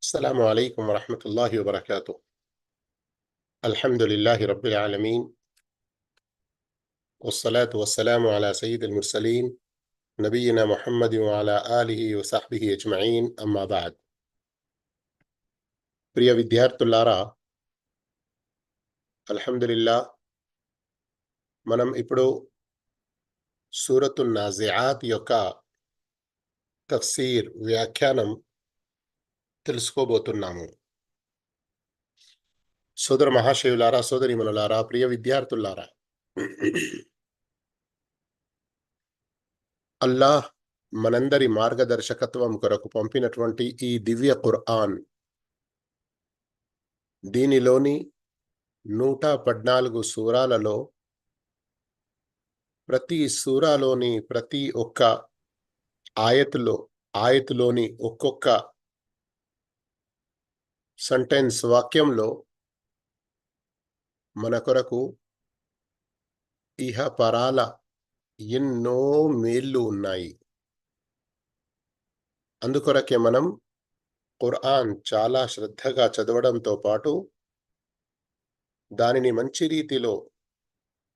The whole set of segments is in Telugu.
السلام عليكم ورحمة الله وبركاته. الحمد لله رب العالمين، والصلاة والسلام على سيد المرسلين نبينا محمد وعلى آله وصحبه أجمعين. أما بعد. ప్రియ విద్యార్థులారా, అల్హమ్దులిల్లాహ్, మనం ఇప్పుడు సూరతున్ నాజిఆత్ యొక్క తఫ్సీర్ వ్యాఖ్యానం తెలుసుకోబోతున్నాము. సోదర మహాశయులారా, సోదరిమణులారా, ప్రియ విద్యార్థులారా, అల్లాహ్ మనందరి మార్గదర్శకత్వం కొరకు పంపినటువంటి ఈ దివ్య ఖుర్ఆన్, దీనిలోని 114 సూరాలలో ప్రతి సూరాలోని ప్రతి ఒక్క ఆయతులోని ఒక్కొక్క సెంటెన్స్, వాక్యంలో మన కొరకు ఇహ పరాల ఎన్నో మేళ్ళు ఉన్నాయి. అందుకొరకే మనం ఖుర్ఆన్ చాలా శ్రద్ధగా చదవడంతో పాటు దానిని మంచి రీతిలో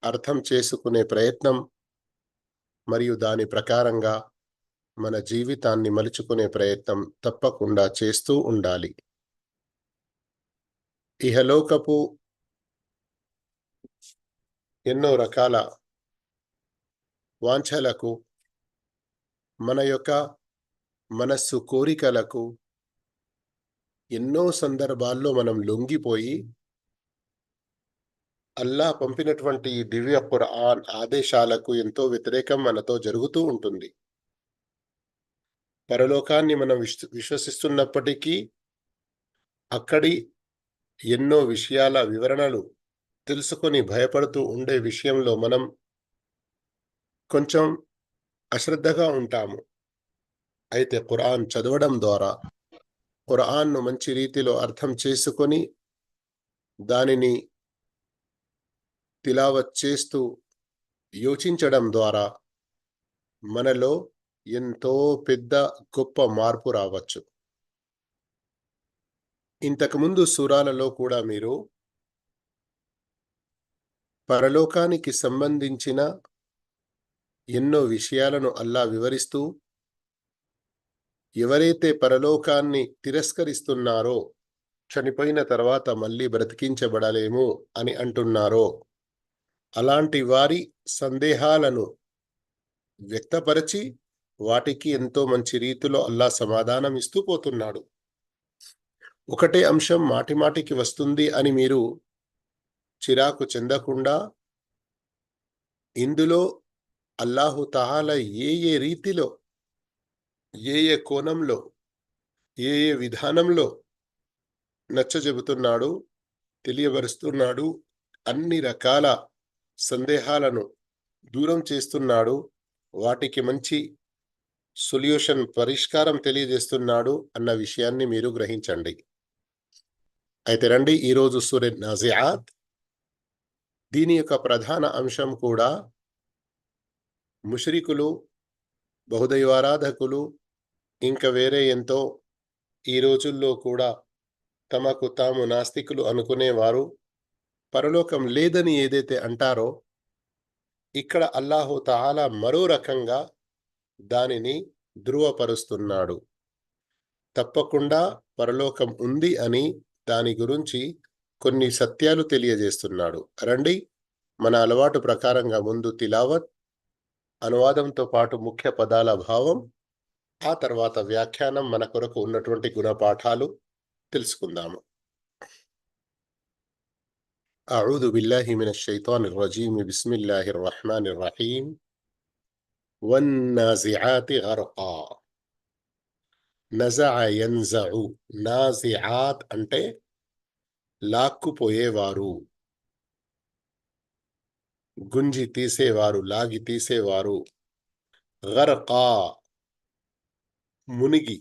అర్థం చేసుకునే ప్రయత్నం మరియు దాని ప్రకారంగా మన జీవితాన్ని మలుచుకునే ప్రయత్నం తప్పకుండా చేస్తూ ఉండాలి. ఇహలోకపు ఎన్నో రకాల వాంఛలకు, మన యొక్క మనస్సు కోరికలకు ఎన్నో సందర్భాల్లో మనం లొంగిపోయి అల్లాహ్ పంపినటువంటి దివ్య ఖుర్ఆన్ ఆదేశాలకు ఎంతో వ్యతిరేకం మనతో జరుగుతూ ఉంటుంది. పరలోకాన్ని మనం విశ్వసిస్తున్నప్పటికీ అక్కడి ఎన్నో విషయాల వివరణలు తెలుసుకొని భయపడుతూ ఉండే విషయంలో మనం కొంచెం అశ్రద్ధగా ఉంటాము. అయితే ఖురాన్ చదవడం ద్వారా, ఖురాన్ను మంచి రీతిలో అర్థం చేసుకొని దానిని తిలావత్ చేస్తూ యోచించడం ద్వారా మనలో ఎంతో పెద్ద గొప్ప మార్పు రావచ్చు. ఇంతకుముందు సూరాలలో కూడా మీరు పరలోకానికి సంబంధించిన ఎన్నో విషయాలను అల్లాహ్ వివరిస్తూ, ఎవరైతే పరలోకాన్ని తిరస్కరిస్తున్నారో, చనిపోయిన తర్వాత మళ్ళీ బ్రతికించబడలేము అని అంటున్నారో, అలాంటి వారి సందేహాలను వ్యక్తపరిచి వాటికి ఎంతో మంచి రీతిలో అల్లాహ్ సమాధానం ఇస్తూ పోతున్నాడు. ఒకటే అంశం మాటిమాటికి వస్తుంది అని మీరు చిరాకు చెందకుండా, ఇందులో అల్లాహు తఆలా ఏ రీతిలో, ఏ కోణంలో, ఏ విధానంలో నచ్చజెబుతున్నాడు, తెలియబరుస్తున్నాడు, అన్ని రకాల సందేహాలను దూరం చేస్తున్నాడు, వాటికి మంచి సొల్యూషన్, పరిష్కారం తెలియజేస్తున్నాడు అన్న విషయాన్ని మీరు గ్రహించండి. అయితే రండి, ఈరోజు సూరత్ నాజిఆత్, దీని యొక్క ప్రధాన అంశం కూడా ముష్రికులు, బహుదైవారాధకులు, ఇంకా వేరే ఎంతో ఈ రోజుల్లో కూడా తమకు తాము నాస్తికులు అనుకునేవారు పరలోకం లేదని ఏదైతే అంటారో, ఇక్కడ అల్లాహు తఆలా మరో రకంగా దానిని ధృవపరుస్తున్నాడు. తప్పకుండా పరలోకం ఉంది అని దాని గురించి కొన్ని సత్యాలు తెలియజేస్తున్నాడు. రండి, మన అలవాటు ప్రకారంగా ముందు తిలావత్, అనువాదంతో పాటు ముఖ్య పదాల భావం, ఆ తర్వాత వ్యాఖ్యానం, మన కొరకు ఉన్నటువంటి గుణపాఠాలు తెలుసుకుందాము. అఊదు బిల్లాహి మినష్ షైతానిర్ రజీమ్. బిస్మిల్లాహిర్ రహ్మానిర్ రహీం. వన్నాజిఆతి గర్కా. నజఅ యన్జఉ. నాజిఆత్ అంటే లాక్కుపోయేవారు, గుంజి తీసేవారు, లాగి తీసేవారు. గర్కా, మునిగి.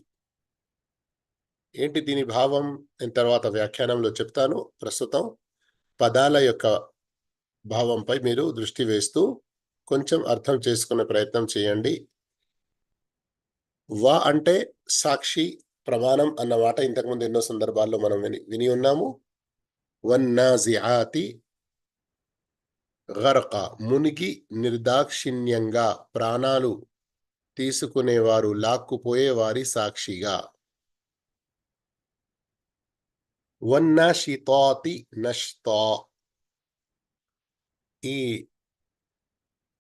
ఏంటి దీని భావం? నేను తర్వాత వ్యాఖ్యానంలో చెప్తాను. ప్రస్తుతం పదాల యొక్క భావంపై మీరు దృష్టి వేస్తూ కొంచెం అర్థం చేసుకునే ప్రయత్నం చేయండి. వా అంటే సాక్షి, ప్రమాణం అన్న మాట ఇంతకుముందు ఎన్నో సందర్భాల్లో మనం విని ఉన్నాము. వన్నాజిఆతి గర్క, మునిగి నిర్దాక్షిణ్యంగా ప్రాణాలు తీసుకునేవారు, లాక్కుపోయే వారి సాక్షిగా. వన్నాషితాతి నష్తా, ఈ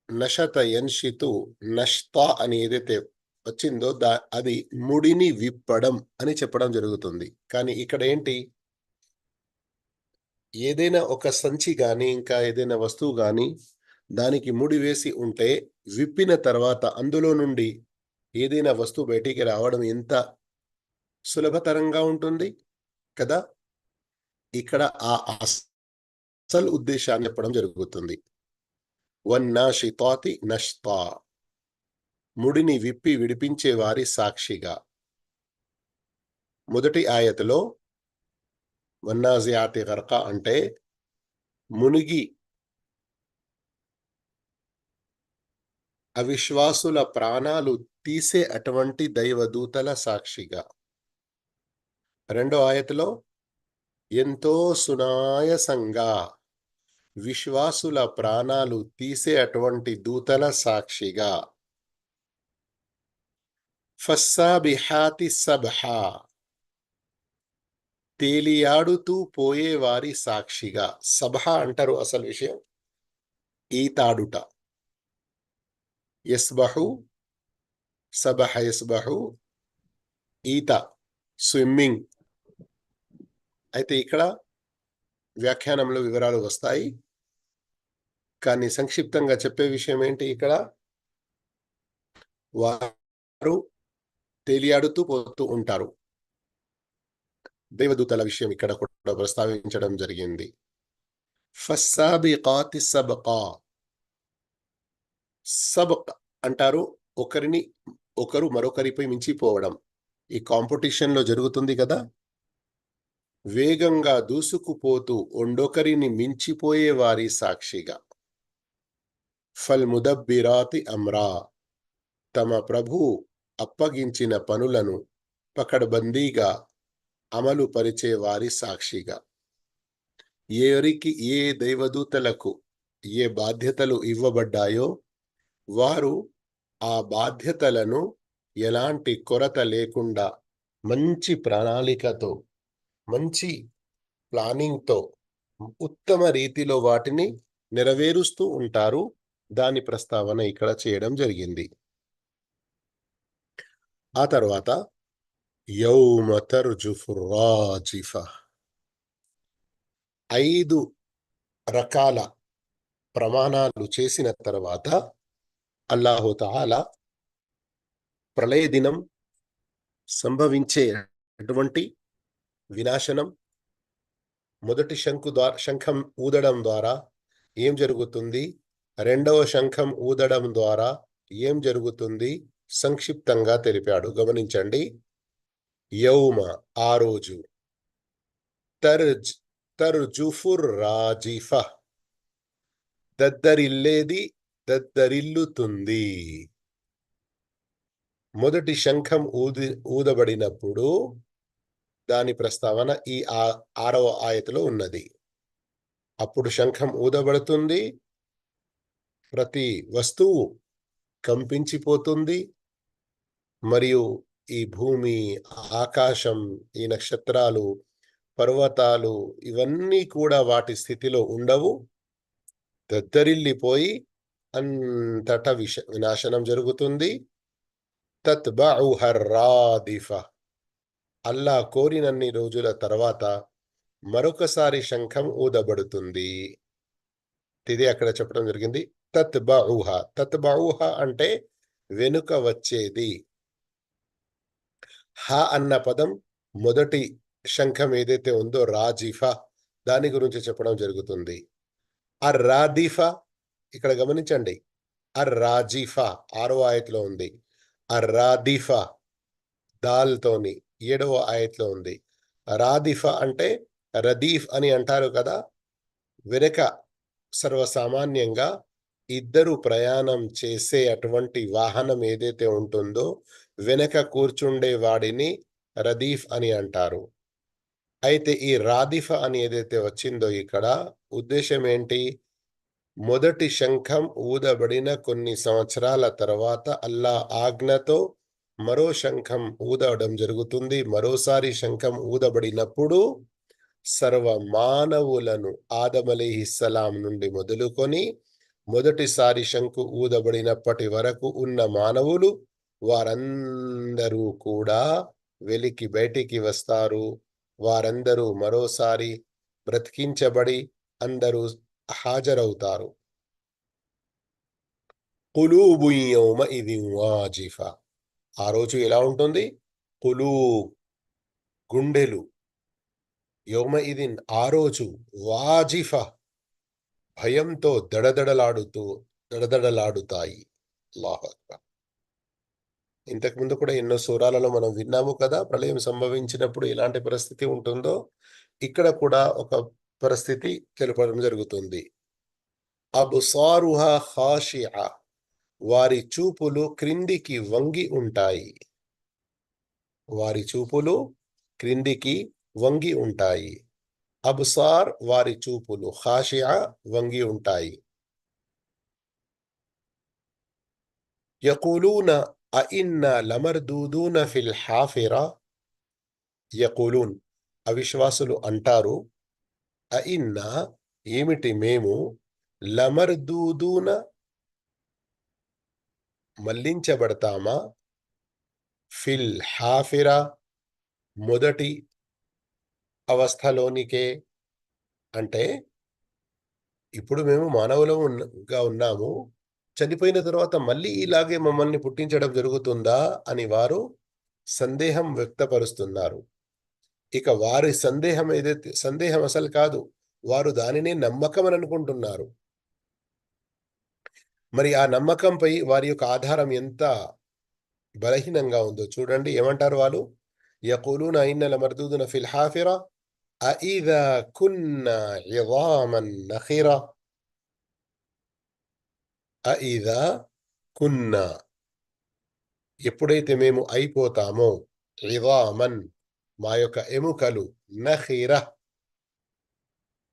నషత యన్షితు నష్తా అని ఏదైతే వచ్చిందో అది ముడిని విప్పడం అని చెప్పడం జరుగుతుంది. కానీ ఇక్కడ ఏంటి, ఏదైనా ఒక సంచి గాని ఇంకా ఏదైనా వస్తువు గాని దానికి ముడి వేసి ఉంటే విప్పిన తర్వాత అందులో నుండి ఏదైనా వస్తువు బయటికి రావడం ఎంత సులభతరంగా ఉంటుంది కదా. ఇక్కడ ఆ అసలు ఉద్దేశాన్ని చెప్పడం జరుగుతుంది. వన్నాషితాతి నష్తా, ముడిని విప్పి విడిపించే వారి సాక్షిగా. మొదటి ఆయతలో వన్నాజియాతి గర్క అంటే మునిగి అవిశ్వాసుల ప్రాణాలు తీసే అటువంటి దైవదూతల సాక్షిగా. రెండో ఆయతలో ఎంతో సునాయసంగా విశ్వాసుల ప్రాణాలు తీసే అటువంటి దూతల సాక్షిగా. ఫస్సాబిహాతి సబ్హా, తేలియాడుతూ పోయే వారి సాక్షిగా. సభ అంటారు అసలు విషయం ఈతాడుట. యస్బహు, సబహ యస్బహు, ఈత స్విమ్మింగ్. అయితే ఇక్కడ వ్యాఖ్యానంలో వివరాలు వస్తాయి, కానీ సంక్షిప్తంగా చెప్పే విషయం ఏంటి, ఇక్కడ వారు తేలియాడుతూ పోతూ ఉంటారు. దేవదూతల విషయం ఇక్కడ కూడా ప్రస్తావించడం జరిగింది. ఫస్సాబికాతి సబ్కా, సబ్క్ అంటారు ఒకరు మరొకరిపై మించిపోవడం. ఈ కాంపిటీషన్ లో జరుగుతుంది కదా, వేగంగా దూసుకుపోతూ ఒండొకరిని మించిపోయే వారి సాక్షిగా. ఫల్ ముదబ్బిరాతి అమ్రా, తమ ప్రభు అప్పగించిన పనులను పకడ్బందీగా అమలు పరిచే వారి సాక్షిగా. ఏ దైవదూతలకు ఏ బాధ్యతలు ఇవ్వబడ్డాయో వారు ఆ బాధ్యతలను ఎలాంటి కొరత లేకుండా మంచి ప్రణాళికతో, మంచి ప్లానింగ్తో, ఉత్తమ రీతిలో వాటిని నెరవేరుస్తూ ఉంటారు. దాని ప్రస్తావన ఇక్కడ చేయడం జరిగింది. ఆ తర్వాత యౌమ తర్జుఫు రాజిఫ, 5 రకాల ప్రమాణాలు చేసిన తర్వాత అల్లాహు తఆలా ప్రళయ దినం సంభవించే అటువంటి వినాశనం, మొదటి శంఖం ఊదడం ద్వారా ఏం జరుగుతుంది, రెండవ శంఖం ఊదడం ద్వారా ఏం జరుగుతుంది సంక్షిప్తంగా తెలిపాడు. గమనించండి. యౌమ, ఆ రోజు, తర్జుఫుర్ రాజిఫ, దద్దరిల్లేది, దద్దరిల్లుతుంది. మొదటి శంఖం ఊదబడినప్పుడు దాని ప్రస్తావన ఈ 6వ ఆయతలో ఉన్నది. అప్పుడు శంఖం ఊదబడుతుంది, ప్రతి వస్తువు కంపించిపోతుంది, మరియు ఈ భూమి, ఆకాశం, ఈ నక్షత్రాలు, పర్వతాలు ఇవన్నీ కూడా వాటి స్థితిలో ఉండవు, దద్దరిల్లిపోయి అంతట వినాశనం జరుగుతుంది. తత్బఉహ రాదిఫ, అల్లా కోరినన్ని రోజుల తర్వాత మరొకసారి శంఖం ఊదబడుతుంది. ఇది అక్కడ చెప్పడం జరిగింది. తత్బఉహ అంటే వెనుక వచ్చేది. హ అన్న పదం మొదటి శంఖం ఏదైతే ఉందో రాజిఫ, దాని గురించి చెప్పడం జరుగుతుంది. రాదిఫ ఇక్కడ గమనించండి, రాజిఫ 6వ ఆయతలో ఉంది, రాదిఫ దాల్తోని 7వ ఆయతలో ఉంది. రాదిఫ అంటే రదీఫ్ అని అంటారు కదా, వెనక సర్వసామాన్యంగా ఇద్దరు ప్రయాణం చేసే అటువంటి వాహనం ఏదైతే ఉంటుందో వెనక కూర్చుండే వాడిని రదీఫ్ అని అంటారు. అయితే ఈ రాదిఫ అని ఏదైతే వచ్చిందో ఇక్కడ ఉద్దేశం ఏంటి? మొదటి శంఖం ఊదబడిన కొన్ని సంవత్సరాల తర్వాత అల్లా ఆజ్ఞతో మరో శంఖం ఊదడం జరుగుతుంది. మరోసారి శంఖం ఊదబడినప్పుడు సర్వ మానవులను ఆదం అలైహిస్సలాం నుండి మొదలుకొని మొదటిసారి శంఖు ఊదబడినప్పటి వరకు ఉన్న మానవులు వారందరూ కూడా వెలికి బయటికి వస్తారు. వారందరూ మరోసారి బ్రతికించబడి అందరూ హాజరవుతారు. కులూబు యౌమఇదిన్ వాజిఫ. ఆ రోజు ఎలా ఉంటుంది? కులూబ్ గుండెలు, యౌమఇదిన్ ఆ రోజు, వాజిఫ భయంతో దడదడలాడుతాయి. అల్లాహు అక్బర్. ఇంతకుముందు కూడా ఎన్నో సూరాలలో మనం విన్నాము కదా, ప్రళయం సంభవించినప్పుడు ఎలాంటి పరిస్థితి ఉంటుందో. ఇక్కడ కూడా ఒక పరిస్థితి తెలపడం జరుగుతుంది. అబ్సారుహా ఖాషిఅ, వారి చూపులు క్రిందికి వంగి ఉంటాయి. వారి చూపులు క్రిందికి వంగి ఉంటాయి. అబ్సార్ వారి చూపులు, ఖాషిఅ వంగి ఉంటాయి. యఖూలూన అఇన్నా లమర్దూదూన ఫిల్ హాఫిరా. యఖూలూన్ అవిశ్వాసులు అంటారు, అఇన్నా ఏమిటి మేము, లమర్దూదూన మళ్లించబడతామా, ఫిల్ హాఫిరా మొదటి అవస్థలోనికే. అంటే ఇప్పుడు మేము మానవులుగా ఉన్నాము, చనిపోయిన తర్వాత మళ్ళీ ఇలాగే మమ్మల్ని పుట్టించడం జరుగుతుందా అని వారు సందేహం వ్యక్తపరుస్తున్నారు. ఇక వారి సందేహం అసలు కాదు, వారు దానినే నమ్మకం అని అనుకుంటున్నారు. మరి ఆ నమ్మకంపై వారి యొక్క ఆధారం ఎంత బలహీనంగా ఉందో చూడండి. ఏమంటారు వాళ్ళు? యఖూలూన ఇన్న లమర్దూదున ఫిల్ హాఫిరా అఇదా కున్నా ఇదామన్ నఖిరా. అఇదా కున్నా ఎప్పుడైతే మేము అయిపోతామో, ఇదామన్ మా యొక్క ఎముకలు, నఖిర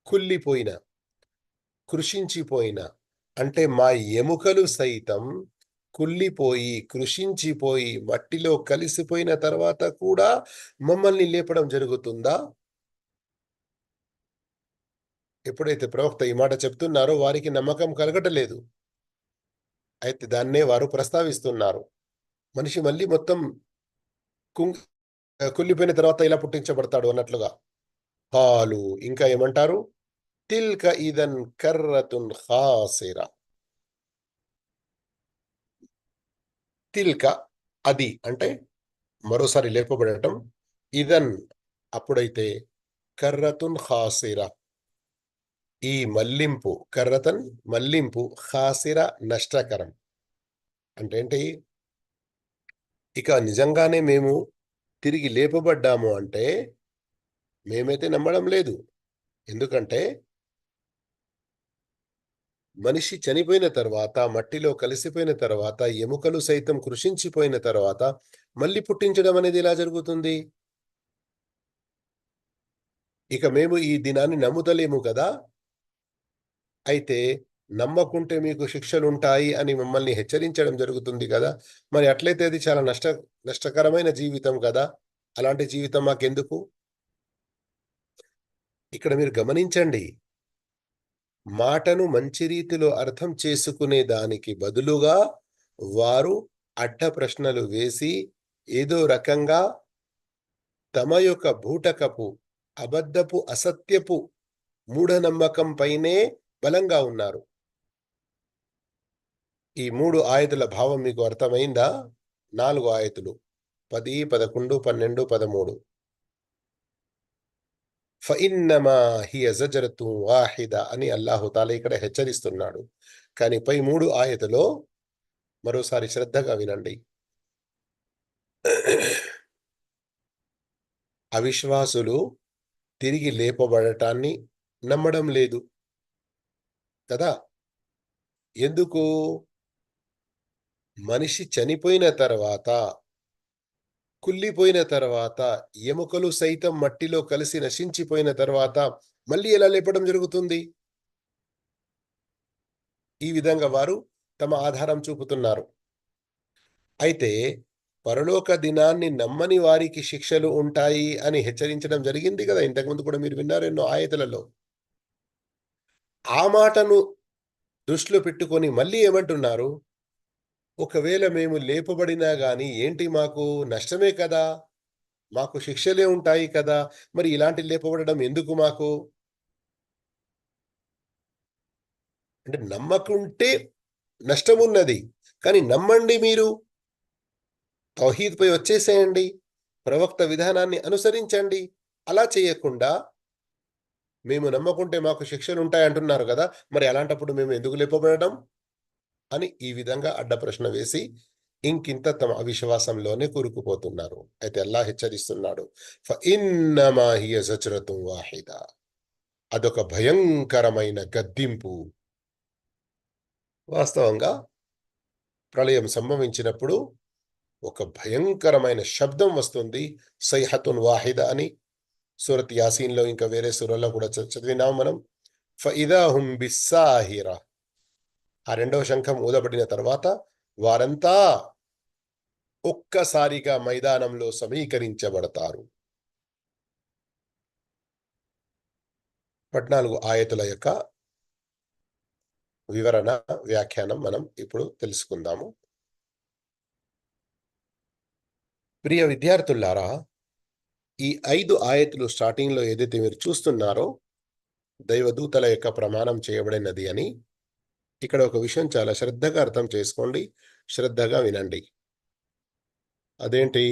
కుళ్ళిపోయిన, కృషించిపోయిన, అంటే మా ఎముకలు సైతం కుళ్ళిపోయి కృషించిపోయి మట్టిలో కలిసిపోయిన తర్వాత కూడా మమ్మల్ని లేపడం జరుగుతుందా? ఎప్పుడైతే ప్రవక్త ఈ మాట చెప్తున్నారో వారికి నమ్మకం కలగటలేదు. అయితే దాన్నే వారు ప్రస్తావిస్తున్నారు. మనిషి మళ్ళీ మొత్తం కుళ్ళిపోయిన తర్వాత ఇలా పుట్టించబడతాడు అన్నట్లుగా. కాలు ఇంకా ఏమంటారు? తిల్క ఇదన్ కర్రతున్ ఖాసిరా. తిల్క అది అంటే మరోసారి లేపబడటం, ఇదన్ అప్పుడైతే, కర్రతున్ ఖాసిరా ఈ మల్లింపు, కర్రతన్ మల్లింపు, ఖాసిర నష్టకరం. అంటే ఏంటి? ఇక నిజంగానే మేము తిరిగి లేపబడ్డాము అంటే మేమైతే నమ్మడం లేదు. ఎందుకంటే మనిషి చనిపోయిన తర్వాత, మట్టిలో కలిసిపోయిన తర్వాత, ఎముకలు సైతం కృషించిపోయిన తర్వాత మళ్ళీ పుట్టించడం అనేది ఎలా జరుగుతుంది? ఇక మేము ఈ దినాన్ని నమ్ముతలేము కదా. అయితే నమ్మకుంటే మీకు శిక్షలుంటాయి అని మమ్మల్ని హెచ్చరించడం జరుగుతుంది కదా. మరి అట్లయితే అది చాలా నష్టకరమైన జీవితం కదా. అలాంటి జీవితం మాకెందుకు? ఇక్కడ మీరు గమనించండి. మాటను మంచి రీతిలో అర్థం చేసుకునే దానికి బదులుగా వారు అడ్డ ప్రశ్నలు వేసి ఏదో రకంగా తమ యొక్క బూటకపు, అబద్ధపు, అసత్యపు మూఢనమ్మకం పైనే బలంగా ఉన్నారు. ఈ 3 ఆయతుల భావం మీకు అర్థమైందా? 4 ఆయతులు 10, 11, 12, 13. ఫఇన్నమా హియ జజరతున్ వాహిద అని అల్లాహు తాలా ఇక్కడ హెచ్చరిస్తున్నాడు. కానీ పై 3 ఆయతులో మరోసారి శ్రద్ధగా వినండి. అవిశ్వాసులు తిరిగి లేపబడటాన్ని నమ్మడం లేదు కదా. ఎందుకు? మనిషి చనిపోయిన తర్వాత కుళ్ళిపోయిన తర్వాత, ఎముకలు సైతం మట్టిలో కలిసి నశించిపోయిన తర్వాత మళ్ళీ ఎలా లేపడం జరుగుతుంది? ఈ విధంగా వారు తమ ఆధారం చూపుతున్నారు. అయితే పరలోక దినాన్ని నమ్మని వారికి శిక్షలు ఉంటాయి అని హెచ్చరించడం జరిగింది కదా! ఇంతకుముందు కూడా మీరు విన్నారు ఎన్నో ఆయతులలో. ఆ మాటను దృష్టిలో పెట్టుకొని మళ్ళీ ఏమంటున్నారు? ఒకవేళ మేము లేపబడినా గాని ఏంటి మాకు నష్టమే కదా! మాకు శిక్షలే ఉంటాయి కదా! మరి ఇలాంటి లేపబడడం ఎందుకు మాకు? అంటే నమ్మకుంటే నష్టమున్నది. కానీ నమ్మండి మీరు. తౌహీద్‌పై వచ్చేసేయండి. ప్రవక్త విధానాన్ని అనుసరించండి. అలా చేయకుండా మేము నమ్మకుంటే మాకు శిక్షలుంటాయంటున్నారు గదా! మరి అలాంటప్పుడు మేము ఎందుకు లేపబడడం? అని ఈ విధంగా అడ్డ ప్రశ్న వేసి ఇంకింత తమ అవిశ్వాసంలోనే కూరుకుపోతున్నారు. అయితే అల్లాహ్ హెచ్చరిస్తున్నాడు. ఫఇన్నమా హియ జజ్రతున్ వాహిదా. అదొక భయంకరమైన గద్దింపు. వాస్తవంగా ప్రళయం సంభవించినప్పుడు ఒక భయంకరమైన శబ్దం వస్తుంది. సైహతున్ వాహిద అని సూరత్ యాసీన్‌లో ఇంకా వేరే సూరల్లో కూడా చదివినాం మనం. ఫఇదా హుం బిస్సాహిర. ఆ రెండవ శంఖం ఊదబడిన తర్వాత వారంతా ఒక్కసారిగా మైదానంలో సమీకరించబడతారు. 14 ఆయతుల యొక్క వివరణ, వ్యాఖ్యానం మనం ఇప్పుడు తెలుసుకుందాము. ప్రియ విద్యార్థులారా, ఈ 5 ఆయతులు స్టార్టింగ్‌లో ఏదైతే మీరు చూస్తున్నారో దైవదూతల యొక్క ప్రమాణం చేయబడినది అని, ఇక్కడ ఒక విషయం చాలా శ్రద్ధగా అర్థం చేసుకోండి. శ్రద్ధగా వినండి. అదేంటి?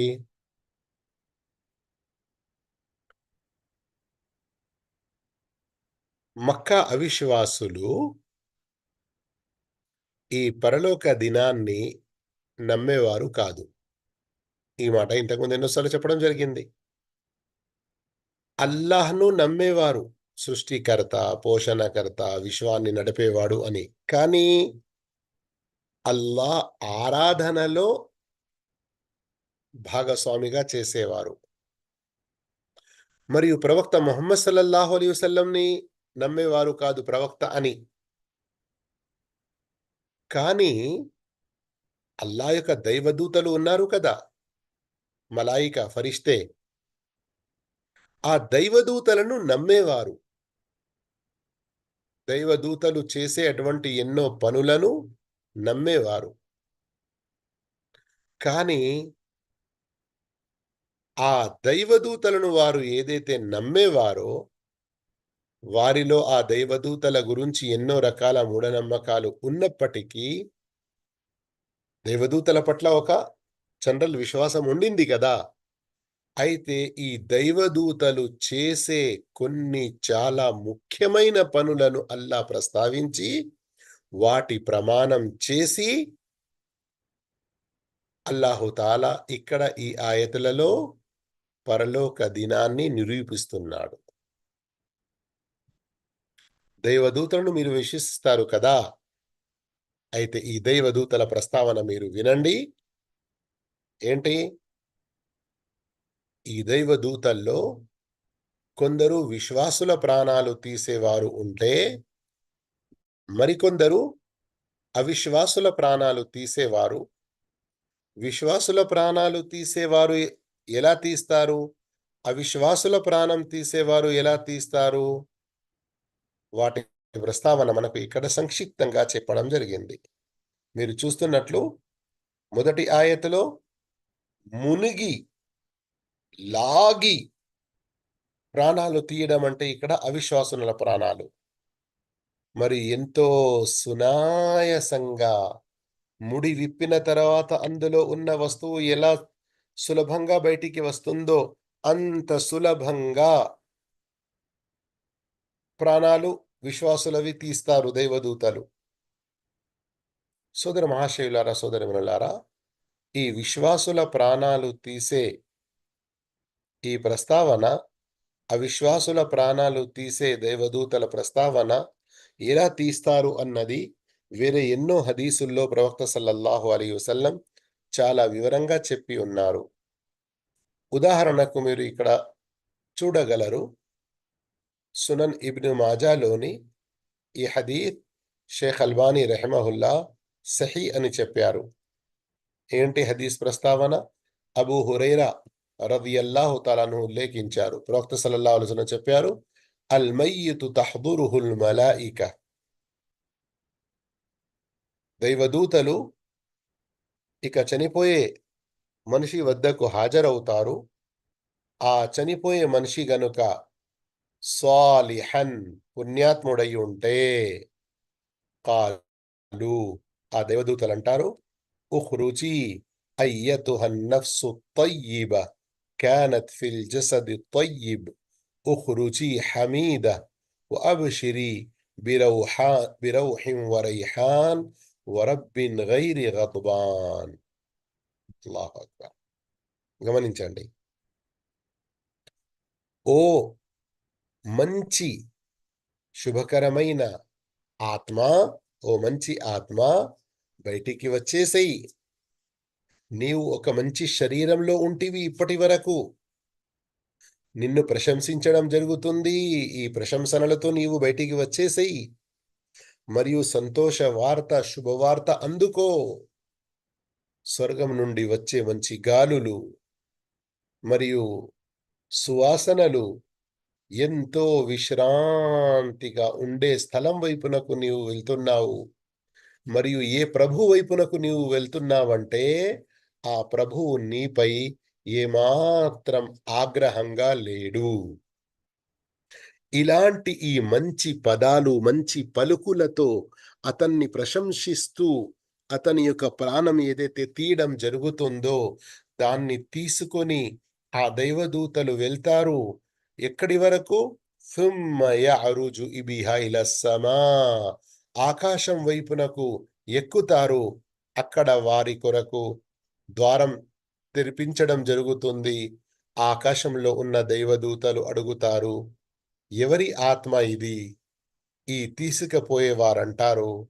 మక్కా అవిశ్వాసులు ఈ పరలోక దినాన్ని నమ్మేవారు కాదు. ఈ మాట ఇంతకుముందు ఎన్నోసార్లు చెప్పడం జరిగింది. అల్లాహ్‌ను నమ్మేవారు. సృష్టికర్త, పోషణకర్త, విశ్వాన్ని నడిపేవాడు అని. కానీ అల్లాహ్ ఆరాధనలో భాగస్వామిగా చేసేవారు. మరియు ప్రవక్త ముహమ్మద్ సల్లల్లాహు అలైహి వసల్లంని నమ్మేవారు కాదు ప్రవక్త అని. కానీ అల్లాహ్ యొక్క దైవదూతలు ఉన్నారు కదా! మలాయికా, ఫరిష్తే. ఆ దైవదూతలను నమ్మేవారు. దైవదూతలు చేసే అటువంటి ఎన్నో పనులను నమ్మేవారు. కానీ ఆ దైవదూతలను వారు ఏదైతే నమ్మేవారో, వారిలో ఆ దైవదూతల గురించి ఎన్నో రకాల మూఢనమ్మకాలు ఉన్నప్పటికీ, దైవదూతల పట్ల ఒక జనరల్ విశ్వాసం ఉండింది కదా! అయితే ఈ దైవదూతలు చేసే కొన్ని చాలా ముఖ్యమైన పనులను అల్లా ప్రస్తావించి, వాటి ప్రమాణం చేసి, అల్లాహు తాలా ఇక్కడ ఈ ఆయతులలో పరలోక దినాన్ని నిరూపిస్తున్నాడు. దైవదూతలను మీరు విశ్వసిస్తారు కదా! అయితే ఈ దైవదూతల ప్రస్తావన మీరు వినండి. ఏంటి? ఈ దైవదూతల్లో కొందరు విశ్వాసుల ప్రాణాలు తీసేవారు ఉంటే, మరికొందరు అవిశ్వాసుల ప్రాణాలు తీసేవారు. విశ్వాసుల ప్రాణాలు తీసేవారు ఎలా తీస్తారు? అవిశ్వాసుల ప్రాణం తీసేవారు ఎలా తీస్తారు? వాటి ప్రస్తావన మనకు ఇక్కడ సంక్షిప్తంగా చెప్పడం జరిగింది. మీరు చూస్తున్నట్లు మొదటి ఆయతులో మునిగి, లాగి ప్రాణాలు తీయడం అంటే ఇక్కడ అవిశ్వాసుల ప్రాణాలు. మరి ఎంతో సునాయాసంగా ముడి విప్పిన తర్వాత అందులో ఉన్న వస్తువు ఎలా సులభంగా బయటికి వస్తుందో అంత సులభంగా ప్రాణాలు విశ్వాసులవి తీస్తారు దైవదూతలు. సోదర మహాశయులారా, సోదరిమణులారా, ఈ విశ్వాసుల ప్రాణాలు తీసే ఈ ప్రస్తావన, అవిశ్వాసుల ప్రాణాలు తీసే దైవదూతల ప్రస్తావన ఎలా తీస్తారు అన్నది వేరే ఎన్నో హదీసుల్లో ప్రవక్త సల్లల్లాహు అలైహి వసల్లం చాలా వివరంగా చెప్పి ఉన్నారు. ఉదాహరణకు మీరు ఇక్కడ చూడగలరు, సునన్ ఇబ్ను మాజాలోని ఈ హదీత్ షేఖ్ అల్బానీ రెహమహుల్లా సహీ అని చెప్పారు. ఏంటి హదీస్ ప్రస్తావన? అబూ హురైరా రదియల్లాహు తాలాను ఉల్లేఖించారు. ప్రవక్త సల్లల్లాహు అలైహి వసల్లం చెప్పారు, అల్ మయ్యితు తహ్దురుహుల్ మలాయిక, దైవదూతలు ఇక చనిపోయే మనిషి వద్దకు హాజరవుతారు. ఆ చనిపోయే మనిషి గనుక సాలిహన్, పుణ్యాత్ముడై ఉంటే, కాలు, ఆ దేవదూతలు అంటారు, ఉఖ్రుజీ అయ్యతుహన్ నఫ్సు తయ్యిబ కానత్ ఫిల్ జసది తయ్యిబ్ ఉఖ్రుజీ హమీద వఅబ్షిరీ బిరౌహిన్ వరైహాన్ వరబ్బిన్ గైరి గద్బాన్. అల్లాహు అక్బర్. గమనించండి. ఓ మంచి శుభకరమైన ఆత్మ, ఓ మంచి ఆత్మ, బయటికి వచ్చేసేయి. నీవు ఒక మంచి శరీరంలో ఉంటివి ఇప్పటి వరకు. నిన్ను ప్రశంసించడం జరుగుతుంది. ఈ ప్రశంసనలతో నీవు బయటికి వచ్చేసేయి. మరియు సంతోష వార్త, శుభవార్త అందుకో. స్వర్గం నుండి వచ్చే మంచి గాలులు మరియు సువాసనలు, ఎంతో విశ్రాంతిగా ఉండే స్థలం వైపునకు నీవు వెళ్తున్నావు. మరియు ఏ ప్రభు వైపునకు నీవు వెళ్తున్నావంటే, ఆ ప్రభువు నీపై ఏమాత్రం ఆగ్రహంగా లేడు. ఇలాంటి ఈ మంచి పదాలు, మంచి పలుకులతో అతన్ని ప్రశంసిస్తూ అతని యొక్క ప్రాణం ఏదైతే తీయడం జరుగుతుందో దాన్ని తీసుకొని ఆ దైవదూతలు వెళ్తారు. ఎక్కడి వరకు? థుమ్మ యఅరుజు బిహా ఇల సమా, ఆకాశం వైపునకు ఎక్కుతారు. అక్కడ వారి కొరకు ద్వారం తెరిపించడం జరుగుతుంది. ఆకాశంలో ఉన్న దైవదూతలు అడుగుతారు, ఎవరి ఆత్మ ఇది? ఈ తీసుకుపోయేవారంటారు,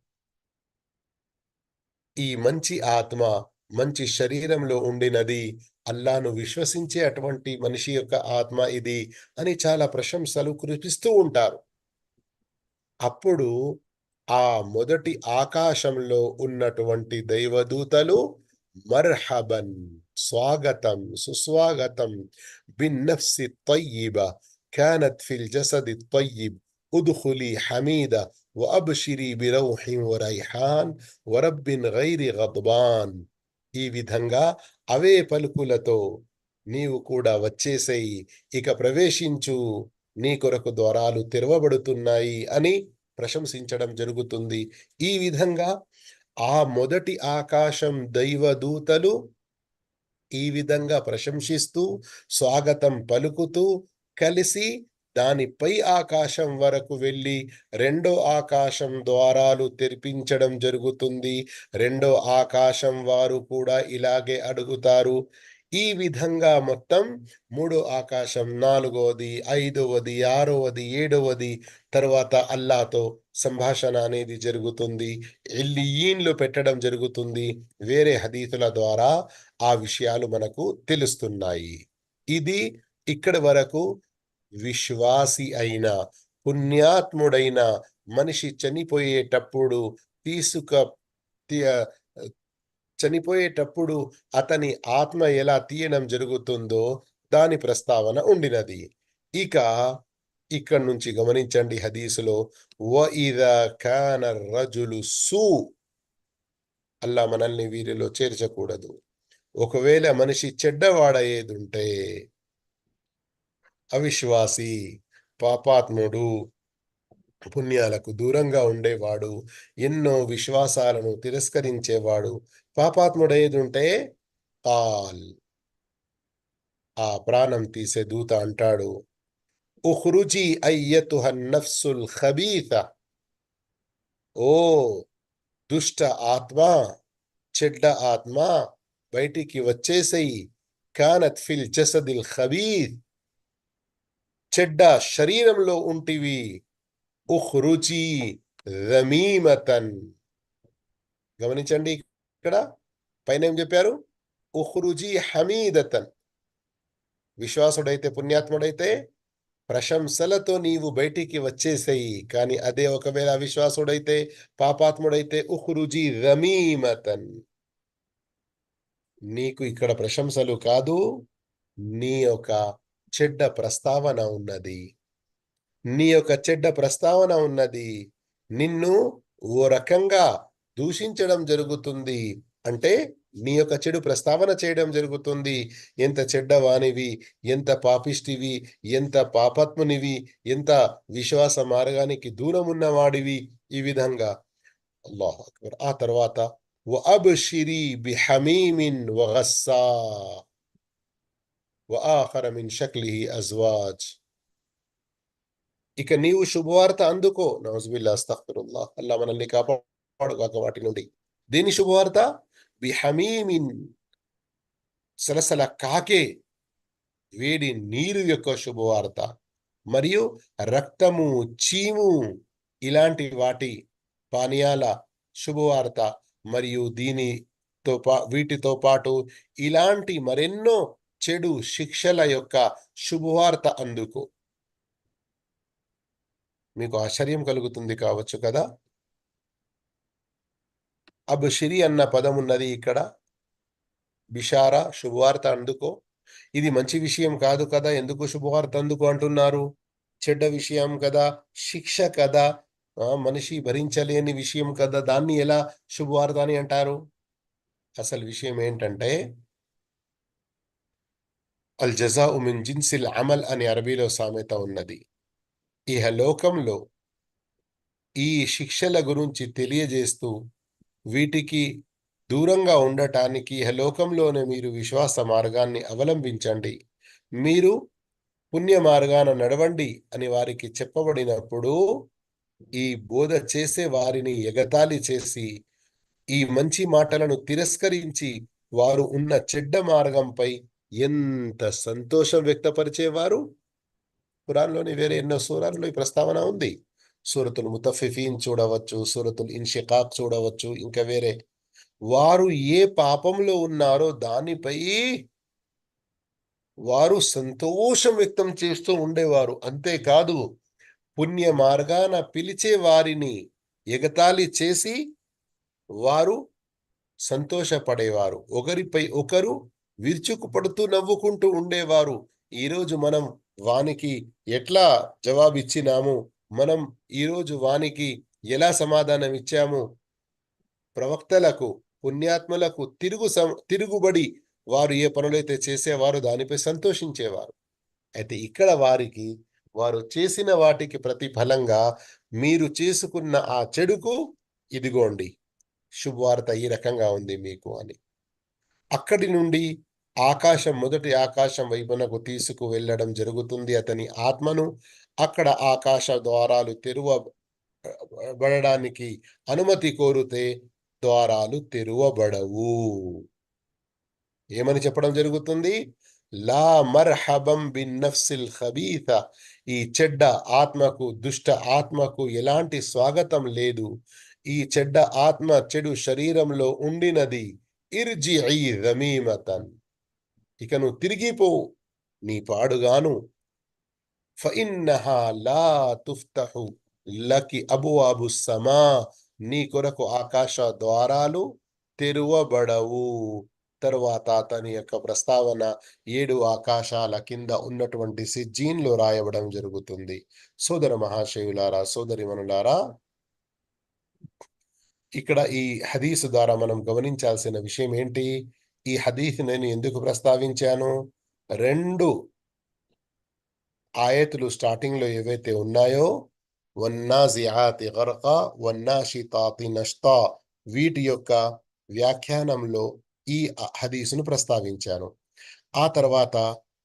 ఈ మంచి ఆత్మ మంచి శరీరంలో ఉండినది, అల్లాను విశ్వసించే అటువంటి మనిషి యొక్క ఆత్మ ఇది అని చాలా ప్రశంసలు కురిపిస్తూ ఉంటారు. అప్పుడు ఆ మొదటి ఆకాశంలో ఉన్నటువంటి దైవదూతలు మర్హబన్, స్వాగతం, సుస్వాగతం, బిన్ నఫ్సి తయ్యిబ కానత్ ఫిల్ జసది తయ్యిబ్ ఉద్ఖులి హమీద వఅబ్షిరి బిరౌహిన్ వరైహాన్ వరబ్బిన్ గైరి గద్బాన్. ఈ విధంగా అవే పలుకులతో నీవు కూడా వచ్చేసేయి, ఇక ప్రవేశించు, నీ కొరకు ద్వారాలు తెరవబడుతున్నాయి అని ప్రశంసించడం జరుగుతుంది. ఈ విధంగా ఆ మొదటి ఆకాశం దైవదూతలు ఈ విధంగా ప్రశంసిస్తూ స్వాగతం పలుకుతూ కలిసి దానిపై ఆకాశం వరకు వెళ్ళి రెండో ఆకాశం ద్వారాలు తెరిపించడం జరుగుతుంది. రెండో ఆకాశం వారు కూడా ఇలాగే అడుగుతారు. ఈ విధంగా మొత్తం మూడో ఆకాశం, నాలుగవది, ఐదవది, ఆరవది, ఏడవది, తరువాత అల్లాతో సంభాషణ అనేది జరుగుతుంది. ఇల్లియీన్లు పెట్టడం జరుగుతుంది. వేరే హదీసుల ద్వారా ఆ విషయాలు మనకు తెలుస్తున్నాయి. ఇది ఇక్కడి వరకు విశ్వాసి అయిన, పుణ్యాత్ముడైన మనిషి చనిపోయేటప్పుడు తీ- చనిపోయేటప్పుడు అతని ఆత్మ ఎలా తీయడం జరుగుతుందో దాని ప్రస్తావన ఉండినది. ఇక ఇక్కడ నుంచి గమనించండి హదీసులో, వఇదా కాన రజులు సూ, అల్లా మనల్ని వీరిలో చేర్చకూడదు. ఒకవేళ మనిషి చెడ్డవాడయ్యేదుంటే, అవిశ్వాసి, పాపాత్ముడు, పుణ్యాలకు దూరంగా ఉండేవాడు, ఎన్నో విశ్వాసాలను తిరస్కరించేవాడు, పాపాత్ముడయ్యేదుంటే, కాల్, ఆ ప్రాణం తీసే దూత అంటాడు, ఉఖ్రుజీ అయ్యతుహన్ నఫ్సుల్ ఖబీథ, ఓ దుష్ట ఆత్మ, చెడ్డ ఆత్మ, బయటికి వచ్చేసేయి. కానత్ ఫిల్ జసదిల్ ఖబీథ్, చెడ్డ శరీరంలో ఉంటివి. ఉఖ్రుజీ రమీమతన్, గమనించండి ఇక్కడ పైన ఏం చెప్పారు? ఉఖ్రుజీ హమీదతన్, విశ్వాసుడైతే, పుణ్యాత్ముడైతే ప్రశంసలతో నీవు బయటికి వచ్చేసేయి. కానీ అదే ఒకవేళ అవిశ్వాసుడైతే, పాపాత్ముడైతే ఉఖ్రుజి రమీమతన్, నీకు ఇక్కడ ప్రశంసలు కాదు, నీ యొక్క చెడ్డ ప్రస్తావన ఉన్నది. నీ యొక్క చెడ్డ ప్రస్తావన ఉన్నది. నిన్ను ఓ రకంగా దూషించడం జరుగుతుంది. అంటే నీ యొక్క చెడు ప్రస్తావన చేయడం జరుగుతుంది. ఎంత చెడ్డవానివి, ఎంత పాపిష్టివి, ఎంత పాపాత్మునివి, ఎంత విశ్వాస మార్గానికి దూరం ఉన్నవాడివి, ఈ విధంగా. అల్లాహు అక్బర్. ఆ తర్వాత వఅబ్షిరి బిహమీమిన్ వగస్సా వఆఖర మిన్ షక్లిహి అజ్వాజ్. ఇక నీవు శుభవార్త అందుకో. నౌజుబిల్లా, అస్తగ్ఫిరుల్లాహ్. అల్లా మనల్ని కాపాడుగాక వాటి నుండి. దీని శుభవార్త బిహమీమిన్, సలసల కాకే వేడి నీరు యొక్క శుభవార్త, మరియు రక్తము, చీము ఇలాంటి వాటి పానీయాల శుభవార్త, మరియు వీటితో పాటు ఇలాంటి మరెన్నో చెడు శిక్షల యొక్క శుభవార్త అందుకో. మీకు ఆశ్చర్యం కలుగుతుంది కావచ్చు కదా. అబ్షిరి అన్న పదం ఉన్నది ఇక్కడ. బిషారా, శుభవార్త అందుకో. ఇది మంచి విషయం కాదు కదా, ఎందుకు శుభవార్త అందుకో అంటున్నారు? చెడ్డ విషయం కదా, శిక్ష కదా, మనిషి భరించలేని విషయం కదా, దాన్ని ఎలా శుభవార్త అని అంటారు? అసలు విషయం ఏంటంటే, అల్ జజాఉ మిన్ జిన్సిల్ అమల్ అని అరబీలో సామెత ఉన్నది. ఇహలోకంలో ఈ శిక్షల గురించి తెలియజేస్తూ వీటికి దూరంగా ఉండటానికి ఇహలోకంలోనే మీరు విశ్వాస మార్గాన్ని అవలంబించండి, మీరు పుణ్య మార్గాన నడవండి అని వారికి చెప్పబడినప్పుడు, ఈ బోధ చేసే వారిని ఎగతాళి చేసి, ఈ మంచి మాటలను తిరస్కరించి వారు ఉన్న చెడ్డ మార్గంపై ఎంత సంతోషం వ్యక్తపరిచేవారు. ఖురాన్లోని వేరే ఎన్నో సూరాల్లో ఈ ప్రస్తావన ఉంది. సూరతుల్ ముతఫిఫీన్ చూడవచ్చు, సూరతుల్ ఇన్షికాక్ చూడవచ్చు, ఇంకా వేరే. వారు ఏ పాపంలో ఉన్నారో దానిపై వారు సంతోషం వ్యక్తం చేస్తూ ఉండేవారు. అంతేకాదు, పుణ్య మార్గాన పిలిచే వారిని ఎగతాళి చేసి వారు సంతోషపడేవారు. ఒకరిపై ఒకరు విరుచుకుపడుతూ నవ్వుకుంటూ ఉండేవారు. ఈరోజు మనం వానికి ఎట్లా జవాబిచ్చినాము, మనం ఈరోజు వానికి ఎలా సమాధానం ఇచ్చాము? ప్రవక్తలకు, పుణ్యాత్మలకు తిరుగుబడి వారు ఏ పనులైతే చేసేవారు దానిపై సంతోషించేవారు. అయితే ఇక్కడ వారు చేసిన వాటికి ప్రతిఫలంగా మీరు చేసుకున్న ఆ చెడుకు ఇదిగోండి శుభవార్త ఈ రకంగా ఉంది మీకు అని. అక్కడి నుండి మొదటి ఆకాశం వైపునకు తీసుకు వెళ్ళడం జరుగుతుంది. అతని ఆత్మను అక్కడ ఆకాశ ద్వారాలు తెరువబడడానికి అనుమతి కోరితే ద్వారాలు తెరువబడవు. ఏమని చెప్పడం జరుగుతుంది? లా మర్హబం బిన్ నఫ్సిల్ ఖబీథ, ఈ చెడ్డ ఆత్మకు, దుష్ట ఆత్మకు ఎలాంటి స్వాగతం లేదు. ఈ చెడ్డ ఆత్మ చెడు శరీరంలో ఉండినది. ఇర్జిఇ రమీమతన్, ఇక నువ్వు తిరిగిపో నీ పాడుగాను. ఫఇన్నహా లా తుఫ్తహు లకి అబ్వాబు సమా, నీ కొరకు ఆకాశ ద్వారాలు తెరువబడవు. తరువాత అతని యొక్క ప్రస్తావన 7 ఆకాశాల కింద ఉన్నటువంటి సిజ్జీన్లో రాయబడం జరుగుతుంది. సోదర మహాశయులారా, సోదరిమణులారా, ఇక్కడ ఈ హదీసు ద్వారా మనం గమనించాల్సిన విషయం ఏంటి? ఈ హదీస్ నేను ఎందుకు ప్రస్తావించాను? 2 ఆయతులు స్టార్టింగ్ లో ఏవైతే ఉన్నాయో, వన్నాజిఆతి గర్కా వన్నాషితాతి నష్తా, వీటి యొక్క వ్యాఖ్యానంలో ఈ హదీసును ప్రస్తావించాను. ఆ తర్వాత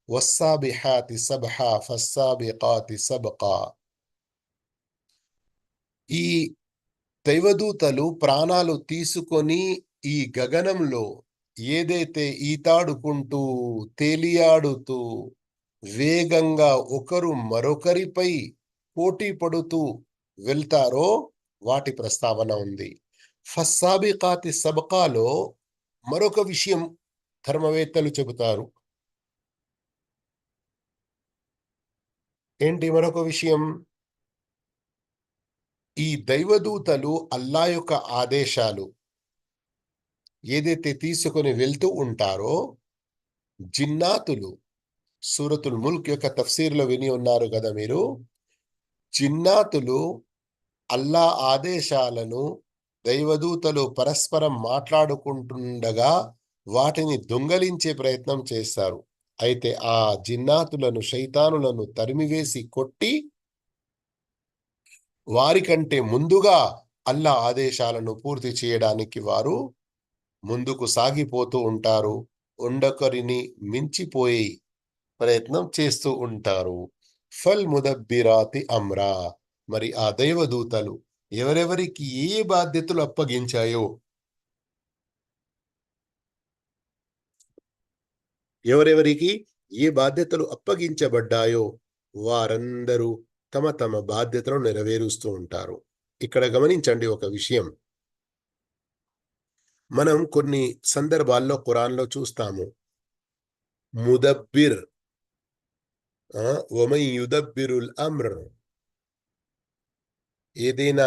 వస్సాబిహాతి సబ్హా ఫస్సాబికాతి సబ్కా, ఈ దైవదూతలు ప్రాణాలు తీసుకొని ఈ గగనంలో ఏదైతే ఈతాడుకుంటూ, తేలియాడుతూ, వేగంగా ఒకరు మరొకరిపై పోటీ పడుతూ వెళ్తారో వాటి ప్రస్తావన ఉంది. ఫస్సాబికాతి సబ్కాలో మరొక విషయం ధర్మవేత్తలు చెబుతారు. ఏంటి మరొక విషయం? ఈ దైవదూతలు అల్లా యొక్క ఆదేశాలు ఏదైతే తీసుకొని వెళ్తూ ఉంటారో, జిన్నాతులు సూరతుల్ ముల్క్ యొక్క తఫ్సీర్‌లో విని ఉన్నారు గదా మీరు. జిన్నాతులు అల్లా ఆదేశాలను దైవదూతలు పరస్పరం మాట్లాడుకుంటుండగా వాటిని దొంగలించే ప్రయత్నం చేస్తారు. అయితే ఆ జిన్నాతులను, శైతానులను తరిమివేసి కొట్టి, వారికంటే ముందుగా అల్లా ఆదేశాలను పూర్తి చేయడానికి వారు ముందుకు సాగిపోతూ ఉంటారు. ఉండొకరిని మించిపోయి ప్రయత్నం చేస్తూ ఉంటారు. ఫల్ ముదబ్బిరాతి అమ్రా. మరి ఆ దైవదూతలు ఎవరెవరికి ఏ ఏ బాధ్యతలు అప్పగించాయో, ఎవరెవరికి ఏ బాధ్యతలు అప్పగించబడ్డాయో వారందరూ తమ తమ బాధ్యతలను నెరవేరుస్తూ ఉంటారు. ఇక్కడ గమనించండి ఒక విషయం. మనం కొన్ని సందర్భాల్లో ఖురాన్‌లో చూస్తాము. ముదబ్బిర్, వమన్ యుదబ్బిరుల్ అమ్ర్. ఏదైనా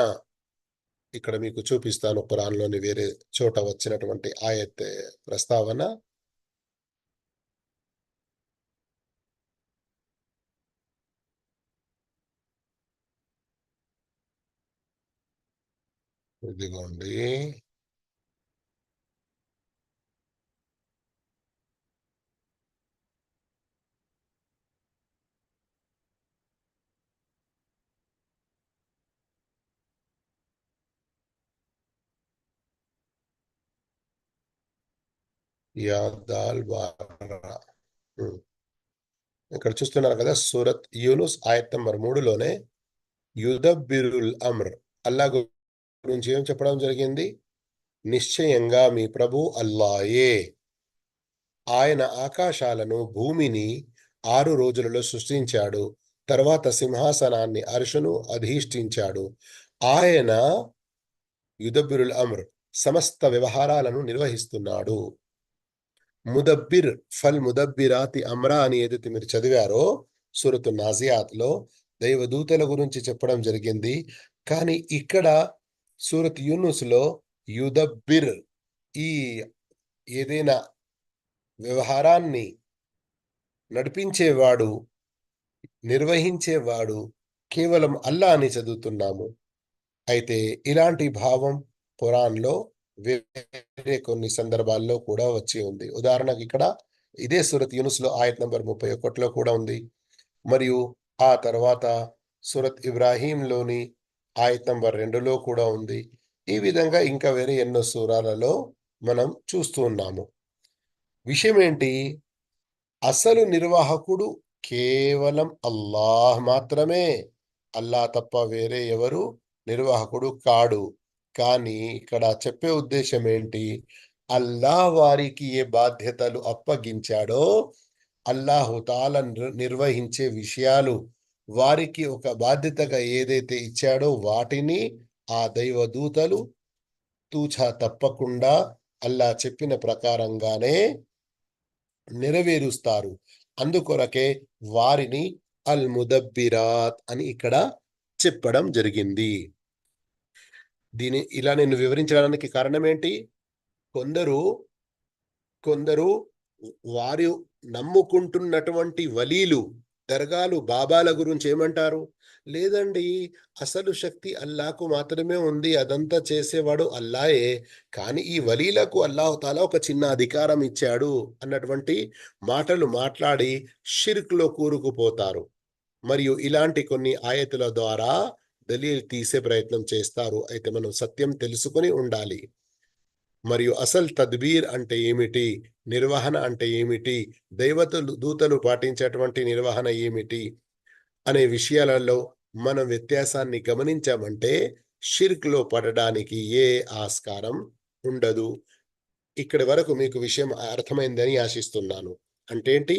ఇక్కడ మీకు చూపిస్తాను ఖురాన్‌లోని వేరే చోట వచ్చినటువంటి ఆయత్ ప్రస్తావన. ఇదిగోండి. యా దాల్ బారా. హ్మ్. ఇక్కడ చూస్తున్నారు కదా, సూరత్ యూనుస్ ఆయత్ నంబర్ 3లోనే యుదబ్బిరుల్ అమ్ర్ అల్లా గురించి ఏం చెప్పడం జరిగింది? నిశ్చయంగా మీ ప్రభు అల్లాయే. ఆయన ఆకాశాలను, భూమిని 6 రోజులలో సృష్టించాడు. తర్వాత సింహాసనాన్ని, అర్షును అధిష్ఠించాడు. ఆయన యుదబ్బిరుల్ అమ్ర్ సమస్త వ్యవహారాలను నిర్వహిస్తున్నాడు. ముదబ్బిర్ ఫల్ ముదబ్బిరాతి అమ్రా అని ఏదైతే మీరు చదివారో సూరతు నాజియాత్‌లో దైవదూతల గురించి చెప్పడం జరిగింది. కానీ ఇక్కడ సూరత్ యూనుస్‌లో యుదబ్బిర్, ఈ ఏదైనా వ్యవహారాన్ని నడిపించేవాడు, నిర్వహించేవాడు కేవలం అల్లా అని చదువుతున్నాము. అయితే ఇలాంటి భావం ఖురాన్‌లో వేరే కొన్ని సందర్భాల్లో కూడా వచ్చి ఉంది. ఉదాహరణకు ఇక్కడ ఇదే సూరత్ యూనుస్‌లో ఆయత్ నంబర్ 31లో కూడా ఉంది. మరియు ఆ తర్వాత సూరత్ ఇబ్రాహీంలోని ఆయత్ నంబర్ 2లో కూడా ఉంది. ఈ విధంగా ఇంకా వేరే ఎన్నో సూరాలలో మనం చూస్తూ ఉన్నాము. విషయం ఏంటి? అసలు నిర్వాహకుడు కేవలం అల్లాహ్ మాత్రమే. అల్లాహ్ తప్ప వేరే ఎవరు నిర్వాహకుడు కాడు. కానీ ఇక్కడ చెప్పే ఉద్దేశ్యం ఏంటి? అల్లాహ్ వారికి ఏ బాధ్యతలు అప్పగించాడో, అల్లాహు తాలా నిర్వహించే విషయాలు వారికి ఒక బాధ్యతగా ఏదైతే ఇచ్చాడో వాటిని ఆ దైవదూతలు తూచా తప్పకుండా అల్లాహ్ చెప్పిన ప్రకారంగానే నెరవేరుస్తారు. అందుకొరకే వారిని అల్ ముదబ్బిరాత్ అని ఇక్కడ చెప్పడం జరిగింది. ఇలా నేను వివరించడానికి కారణమేంటి? కొందరు కొందరు వారు నమ్ముకుంటున్నటువంటి వలీలు, దర్గాలు, బాబాల గురించి ఏమంటారు? లేదండి, అసలు శక్తి అల్లాహకు మాత్రమే ఉంది. అదంతా చేసేవాడు అల్లాయే. కానీ ఈ వలీలకు అల్లాహు తాలా ఒక చిన్న అధికారం ఇచ్చాడు అన్నటువంటి మాటలు మాట్లాడి షిర్క్‌లో కూరుకుపోతారు. మరియు ఇలాంటి కొన్ని ఆయతుల ద్వారా దలీల్ తీసే ప్రయత్నం చేస్తారు. అయితే మనం సత్యం తెలుసుకొని ఉండాలి. మరియు అసలు తద్బీర్ అంటే ఏమిటి? నిర్వహణ అంటే ఏమిటి? దూతలు పాటించేటువంటి నిర్వహణ ఏమిటి? అనే విషయాలలో మనం వ్యత్యాసాన్ని గమనించామంటే షిర్క్‌లో పడడానికి ఏ ఆస్కారం ఉండదు. ఇక్కడి వరకు మీకు విషయం అర్థమైందని ఆశిస్తున్నాను. అంటేంటి?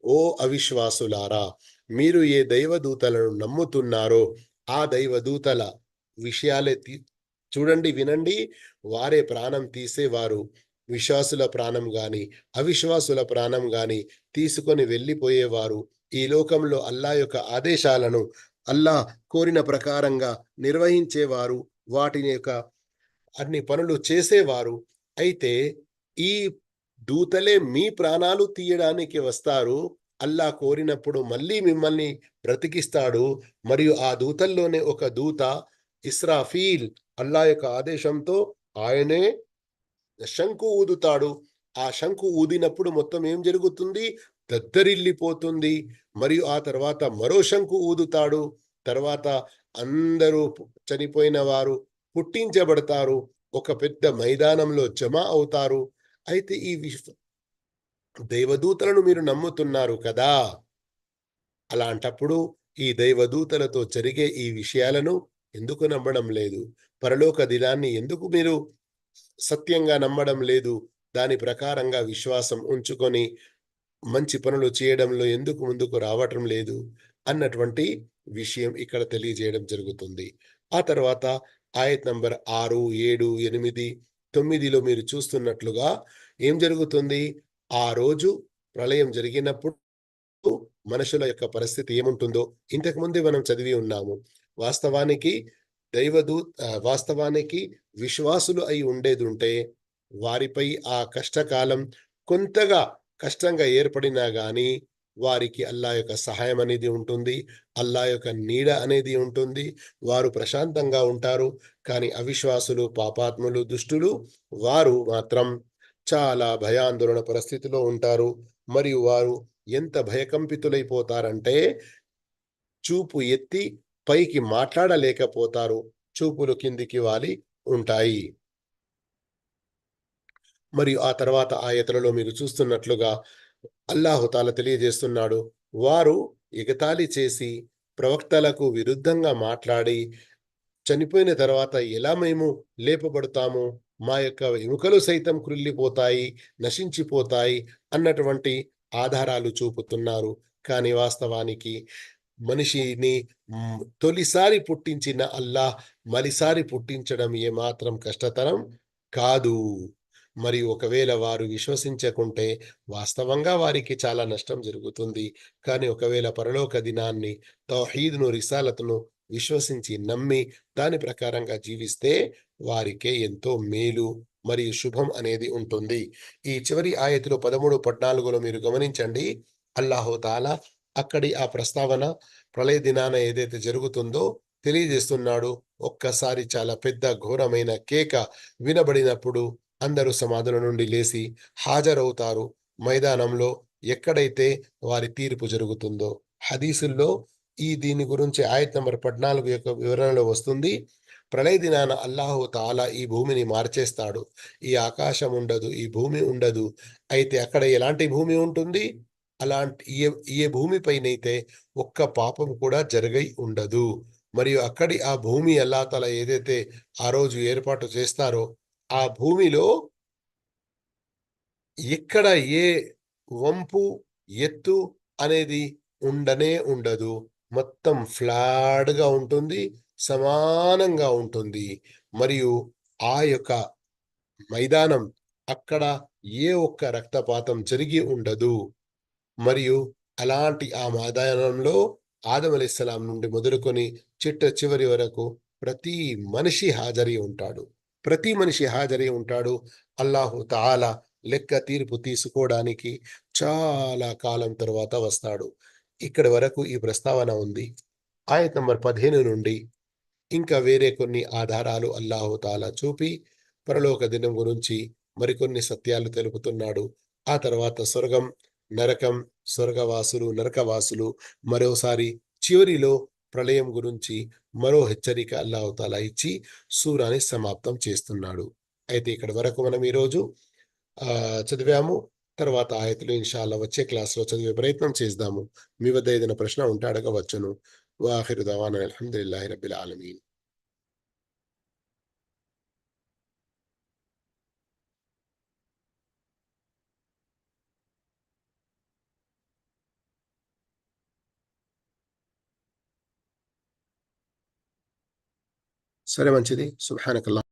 ఓ అవిశ్వాసులారా! మీరు ఏ దైవదూతలను నమ్ముతున్నారో ఆ దైవదూతల విషయాలే చూడండి, వినండి. వారే ప్రాణం తీసేవారు. విశ్వాసుల ప్రాణం గాని, అవిశ్వాసుల ప్రాణం గాని తీసుకొని వెళ్ళిపోయేవారు. ఈ లోకంలో అల్లా యొక్క ఆదేశాలను అల్లా కోరిన ప్రకారంగా నిర్వహించేవారు, వాటిని యొక్క అన్ని పనులు చేసేవారు. అయితే ఈ దూతలే మీ ప్రాణాలు తీయడానికి వస్తారు. అల్లా కోరినప్పుడు మళ్ళీ మిమ్మల్ని బ్రతికిస్తాడు. మరియు ఆ దూతల్లోనే ఒక దూత ఇస్రాఫీల్, అల్లా యొక్క ఆదేశంతో ఆయనే శంకు ఊదుతాడు. ఆ శంకు ఊదినప్పుడు మొత్తం ఏం జరుగుతుంది? దద్దరిల్లిపోతుంది. మరియు ఆ తర్వాత మరో శంకు ఊదుతాడు. తర్వాత అందరూ చనిపోయిన వారు పుట్టించబడతారు. ఒక పెద్ద మైదానంలో జమ అవుతారు. అయితే ఈ దైవదూతలను మీరు నమ్ముతున్నారు కదా! అలాంటప్పుడు ఈ దైవదూతలతో జరిగే ఈ విషయాలను ఎందుకు నమ్మడం లేదు? పరలోక దినాన్ని ఎందుకు మీరు సత్యంగా నమ్మడం లేదు? దాని ప్రకారంగా విశ్వాసం ఉంచుకొని మంచి పనులు చేయడంలో ఎందుకు ముందుకు రావటం లేదు? అన్నటువంటి విషయం ఇక్కడ తెలియజేయడం జరుగుతుంది. ఆ తర్వాత ఆయత్ నంబర్ 6, 7, 8, 9లో మీరు చూస్తున్నట్లుగా ఏం జరుగుతుంది? ఆ రోజు ప్రళయం జరిగినప్పుడు మనుషుల యొక్క పరిస్థితి ఏముంటుందో ఇంతకు ముందే మనం చదివి ఉన్నాము. వాస్తవానికి వాస్తవానికి విశ్వాసులు అయి ఉండేదుంటే వారిపై ఆ కష్టకాలం కొంతగా కష్టంగా ఏర్పడినా గాని వారికి అల్లా యొక్క సహాయం అనేది ఉంటుంది. అల్లా యొక్క నీడ అనేది ఉంటుంది. వారు ప్రశాంతంగా ఉంటారు. కానీ అవిశ్వాసులు, పాపాత్ములు, దుష్టులు వారు మాత్రం చాలా భయాందోళన పరిస్థితిలో ఉంటారు. మరియు వారు ఎంత భయకంపితులైపోతారంటే చూపు ఎత్తి పైకి మాట్లాడలేకపోతారు. చూపులు కిందికి వాలి ఉంటాయి. మరియు ఆ తర్వాత ఆయతులలో మీరు చూస్తున్నట్లుగా అల్లాహుతాల తెలియజేస్తున్నాడు. వారు ఎగతాళి చేసి ప్రవక్తలకు విరుద్ధంగా మాట్లాడి చనిపోయిన తర్వాత ఎలా మేము లేపబడతాము? మా యొక్క ఎముకలు సైతం కృల్లిపోతాయి, నశించిపోతాయి అన్నటువంటి ఆధారాలు చూపుతున్నారు. కానీ వాస్తవానికి మనిషిని తొలిసారి పుట్టించిన అల్లాహ్ మలిసారి పుట్టించడం ఏమాత్రం కష్టతరం కాదు. మరియు ఒకవేళ వారు విశ్వసించకుంటే వాస్తవంగా వారికి చాలా నష్టం జరుగుతుంది. కానీ ఒకవేళ పరలోక దినాన్ని, తౌహీద్‌ను, రిసాలతును విశ్వసించి నమ్మి దాని ప్రకారంగా జీవిస్తే వారికే ఎంతో మేలు మరియు శుభం అనేది ఉంటుంది. ఈ చివరి ఆయతిలో 13, 14లో మీరు గమనించండి. అల్లాహు తాలా అక్కడి ఆ ప్రస్తావన ప్రళయ దినాన ఏదైతే జరుగుతుందో తెలియజేస్తున్నాడు. ఒక్కసారి చాలా పెద్ద ఘోరమైన కేక వినబడినప్పుడు అందరూ సమాధుల నుండి లేసి హాజరవుతారు. మైదానంలో ఎక్కడైతే వారి తీర్పు జరుగుతుందో. హదీసుల్లో దీని గురించి ఆయత్ నంబర్ 14 యొక్క వివరణలో వస్తుంది. ప్రళయ దినాన అల్లాహు తాలా ఈ భూమిని మార్చేస్తాడు. ఈ ఆకాశం ఉండదు, ఈ భూమి ఉండదు. అయితే అక్కడ ఎలాంటి భూమి ఉంటుంది? అలాంటి ఏ ఏ భూమిపైనైతే ఒక్క పాపం కూడా జరిగై ఉండదు. మరియు అక్కడి ఆ భూమి అల్లాహ్ తాలా ఏదైతే ఆ రోజు ఏర్పాటు చేస్తారో ఆ భూమిలో ఇక్కడ ఏ వంపు, ఎత్తు అనేది ఉండనే ఉండదు. మొత్తం ఫ్లాట్‌గా ఉంటుంది. సమానంగా ఉంటుంది. మరియు ఆ యొక్క మైదానం అక్కడ ఏ ఒక్క రక్తపాతం జరిగి ఉండదు. మరియు అలాంటి ఆ మైదానంలో ఆదం అలైహిస్సలాం నుండి మొదలుకొని చిట్ట చివరి వరకు ప్రతి మనిషి హాజరై ఉంటాడు. ప్రతి మనిషి హాజరై ఉంటాడు. అల్లాహు తాలా లెక్క తీర్పు తీసుకోవడానికి చాలా కాలం తరువాత వస్తాడు. ఇక్కడి వరకు ఈ ప్రస్తావన ఉంది. ఆయత్ నంబర్ 15 నుండి ఇంకా వేరే కొన్ని ఆధారాలు అల్లాహు తాలా చూపి పరలోక దినం గురించి మరికొన్ని సత్యాలు తెలుపుతున్నాడు. ఆ తర్వాత స్వర్గం, నరకం, స్వర్గవాసులు, నరకవాసులు, మరోసారి చివరిలో ప్రళయం గురించి మరో హెచ్చరిక అల్లాహు తాలా ఇచ్చి సూరాని సమాప్తం చేస్తున్నాడు. అయితే ఇక్కడి వరకు మనం ఈరోజు చదివాము. తర్వాత ఆయతులు ఇన్షాల్లా వచ్చే క్లాస్‌లో చదివే ప్రయత్నం చేద్దాము. మీ వద్ద ఏదైనా ప్రశ్న ఉంటే అడగవచ్చును. వాఖిరు దవానా అల్హమ్దులిల్లాహి రబ్బిల్ ఆలమీన్. సరే మంచిది. సుబ్హానకల్లాహ్